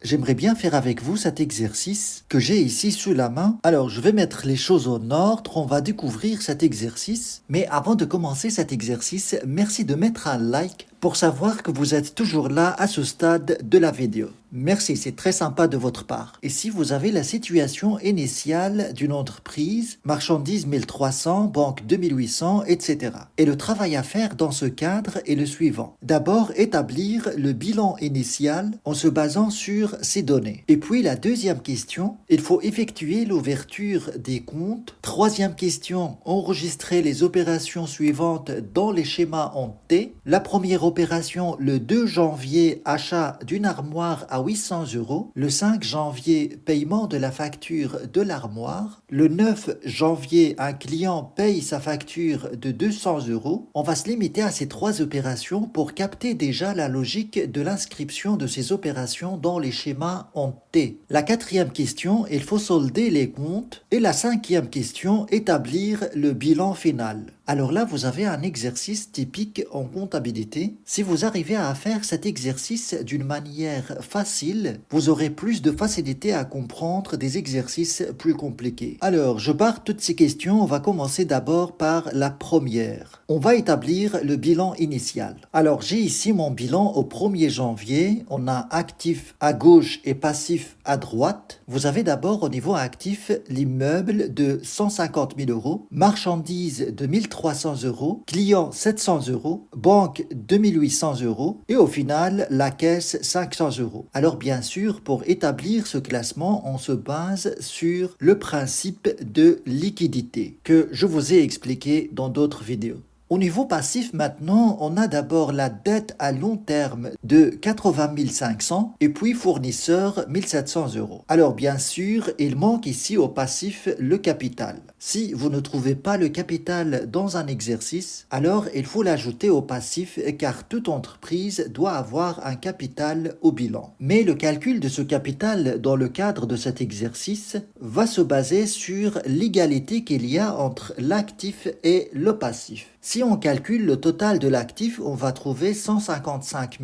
j'aimerais bien faire avec vous cet exercice que j'ai ici sous la main. Alors, je vais mettre les choses en ordre, on va découvrir cet exercice. Mais avant de commencer cet exercice, merci de mettre un like pour savoir que vous êtes toujours là à ce stade de la vidéo. Merci, c'est très sympa de votre part. Et si vous avez la situation initiale d'une entreprise, marchandises 1300, banque 2800, etc. Et le travail à faire dans ce cadre est le suivant. D'abord, établir le bilan initial en se basant sur ces données. Et puis la deuxième question, il faut effectuer l'ouverture des comptes. Troisième question, enregistrer les opérations suivantes dans les schémas en T. La première opération, le 2 janvier, achat d'une armoire à 800 €. Le 5 janvier, paiement de la facture de l'armoire. Le 9 janvier, un client paye sa facture de 200 €. On va se limiter à ces trois opérations pour capter déjà la logique de l'inscription de ces opérations dans les schémas en T. La quatrième question, il faut solder les comptes. Et la cinquième question, établir le bilan final. Alors là, vous avez un exercice typique en comptabilité. Si vous arrivez à faire cet exercice d'une manière facile, vous aurez plus de facilité à comprendre des exercices plus compliqués. Alors, je barre toutes ces questions. On va commencer d'abord par la première. On va établir le bilan initial. Alors, j'ai ici mon bilan au 1er janvier. On a actif à gauche et passif à droite. Vous avez d'abord au niveau actif l'immeuble de 150 000 €, marchandises de 1300 €, client 700 €, banque 2800 € et au final la caisse 500 €. Alors bien sûr, pour établir ce classement, on se base sur le principe de liquidité que je vous ai expliqué dans d'autres vidéos. Au niveau passif maintenant, on a d'abord la dette à long terme de 80 500 et puis fournisseur 1700 €. Alors bien sûr, il manque ici au passif le capital. Si vous ne trouvez pas le capital dans un exercice, alors il faut l'ajouter au passif car toute entreprise doit avoir un capital au bilan. Mais le calcul de ce capital dans le cadre de cet exercice va se baser sur l'égalité qu'il y a entre l'actif et le passif. Si on calcule le total de l'actif, on va trouver 155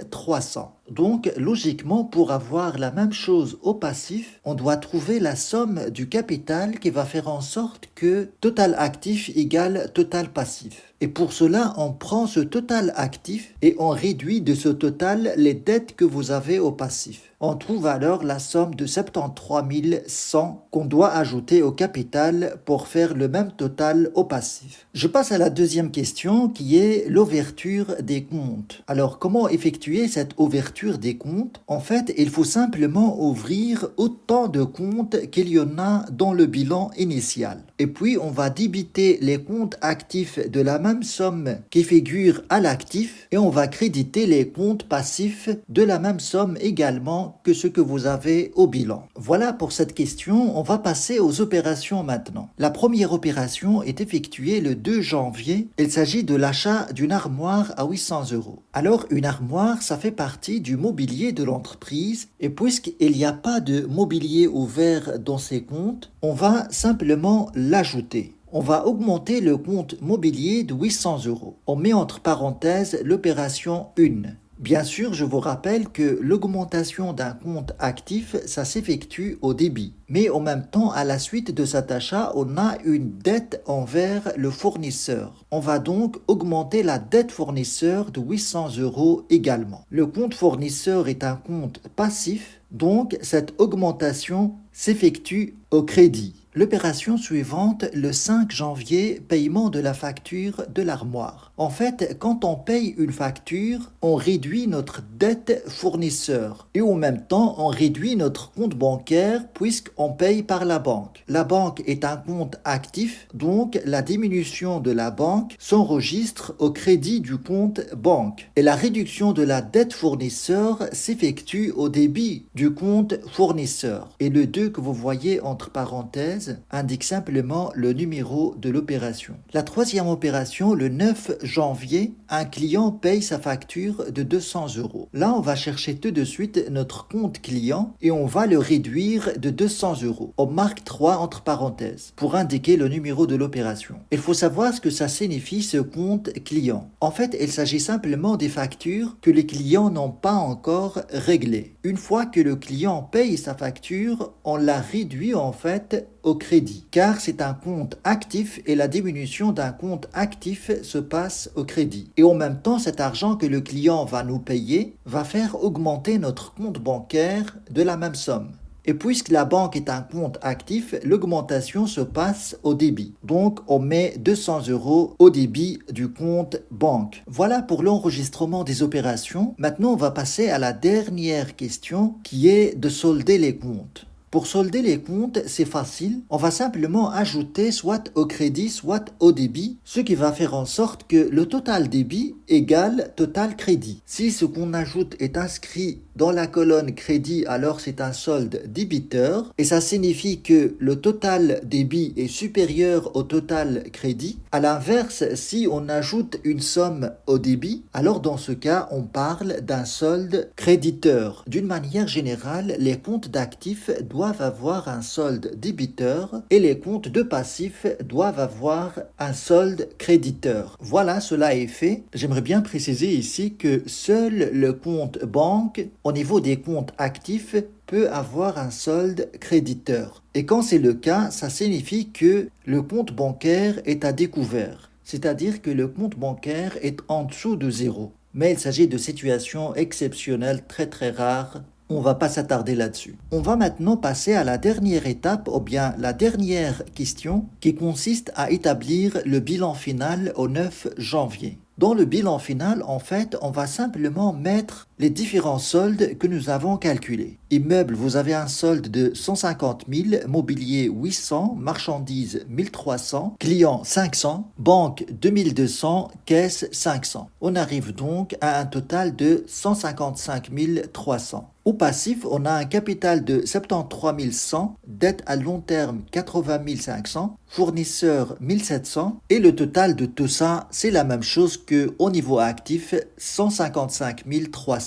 300. Donc, logiquement, pour avoir la même chose au passif, on doit trouver la somme du capital qui va faire en sorte que total actif égale total passif. Et pour cela, on prend ce total actif et on réduit de ce total les dettes que vous avez au passif. On trouve alors la somme de 73 100 qu'on doit ajouter au capital pour faire le même total au passif. Je passe à la deuxième question qui est l'ouverture des comptes. Alors, comment effectuer cette ouverture des comptes? En fait, il faut simplement ouvrir autant de comptes qu'il y en a dans le bilan initial. Et puis, on va débiter les comptes actifs de la même somme qui figure à l'actif et on va créditer les comptes passifs de la même somme également que ce que vous avez au bilan. Voilà pour cette question, on va passer aux opérations maintenant. La première opération est effectuée le 2 janvier. Il s'agit de l'achat d'une armoire à 800 €. Alors, une armoire, ça fait partie du mobilier de l'entreprise et puisqu'il n'y a pas de mobilier ouvert dans ces comptes, on va simplement l'ajouter. On va augmenter le compte mobilier de 800 €. On met entre parenthèses l'opération 1. Bien sûr, je vous rappelle que l'augmentation d'un compte actif, ça s'effectue au débit. Mais en même temps, à la suite de cet achat, on a une dette envers le fournisseur. On va donc augmenter la dette fournisseur de 800 € également. Le compte fournisseur est un compte passif, donc cette augmentation s'effectue au crédit. L'opération suivante, le 5 janvier, paiement de la facture de l'armoire. En fait, quand on paye une facture, on réduit notre dette fournisseur et en même temps, on réduit notre compte bancaire puisqu'on paye par la banque. La banque est un compte actif, donc la diminution de la banque s'enregistre au crédit du compte banque. Et la réduction de la dette fournisseur s'effectue au débit du compte fournisseur. Et le 2 que vous voyez entre parenthèses, parenthèse indique simplement le numéro de l'opération. La troisième opération, le 9 janvier, un client paye sa facture de 200 euros. Là, on va chercher tout de suite notre compte client et on va le réduire de 200 euros. On marque 3 entre parenthèses pour indiquer le numéro de l'opération. Il faut savoir ce que ça signifie ce compte client. En fait, il s'agit simplement des factures que les clients n'ont pas encore réglées. Une fois que le client paye sa facture, on la réduit en fait au crédit, car c'est un compte actif et la diminution d'un compte actif se passe au crédit. Et en même temps, cet argent que le client va nous payer va faire augmenter notre compte bancaire de la même somme. Et puisque la banque est un compte actif, l'augmentation se passe au débit. Donc, on met 200 euros au débit du compte banque. Voilà pour l'enregistrement des opérations. Maintenant, on va passer à la dernière question qui est de solder les comptes. Pour solder les comptes, c'est facile. On va simplement ajouter soit au crédit, soit au débit, ce qui va faire en sorte que le total débit égale total crédit. Si ce qu'on ajoute est inscrit dans la colonne crédit, alors c'est un solde débiteur et ça signifie que le total débit est supérieur au total crédit. À l'inverse, si on ajoute une somme au débit, alors dans ce cas, on parle d'un solde créditeur. D'une manière générale, les comptes d'actifs doivent avoir un solde débiteur et les comptes de passifs doivent avoir un solde créditeur. Voilà, cela est fait. J'aimerais bien préciser ici que seul le compte banque, au niveau des comptes actifs, peut avoir un solde créditeur. Et quand c'est le cas, ça signifie que le compte bancaire est à découvert. C'est-à-dire que le compte bancaire est en dessous de zéro. Mais il s'agit de situations exceptionnelles, très très rares. On va pas s'attarder là-dessus. On va maintenant passer à la dernière étape, ou bien la dernière question, qui consiste à établir le bilan final au 9 janvier. Dans le bilan final, en fait, on va simplement mettre les différents soldes que nous avons calculés. Immeuble, vous avez un solde de 150 000, mobilier 800, marchandises 1300, clients 500, banque 2200, caisse 500. On arrive donc à un total de 155 300. Au passif, on a un capital de 73 100, dette à long terme 80 500, fournisseur 1700 et le total de tout ça, c'est la même chose que au niveau actif 155 300.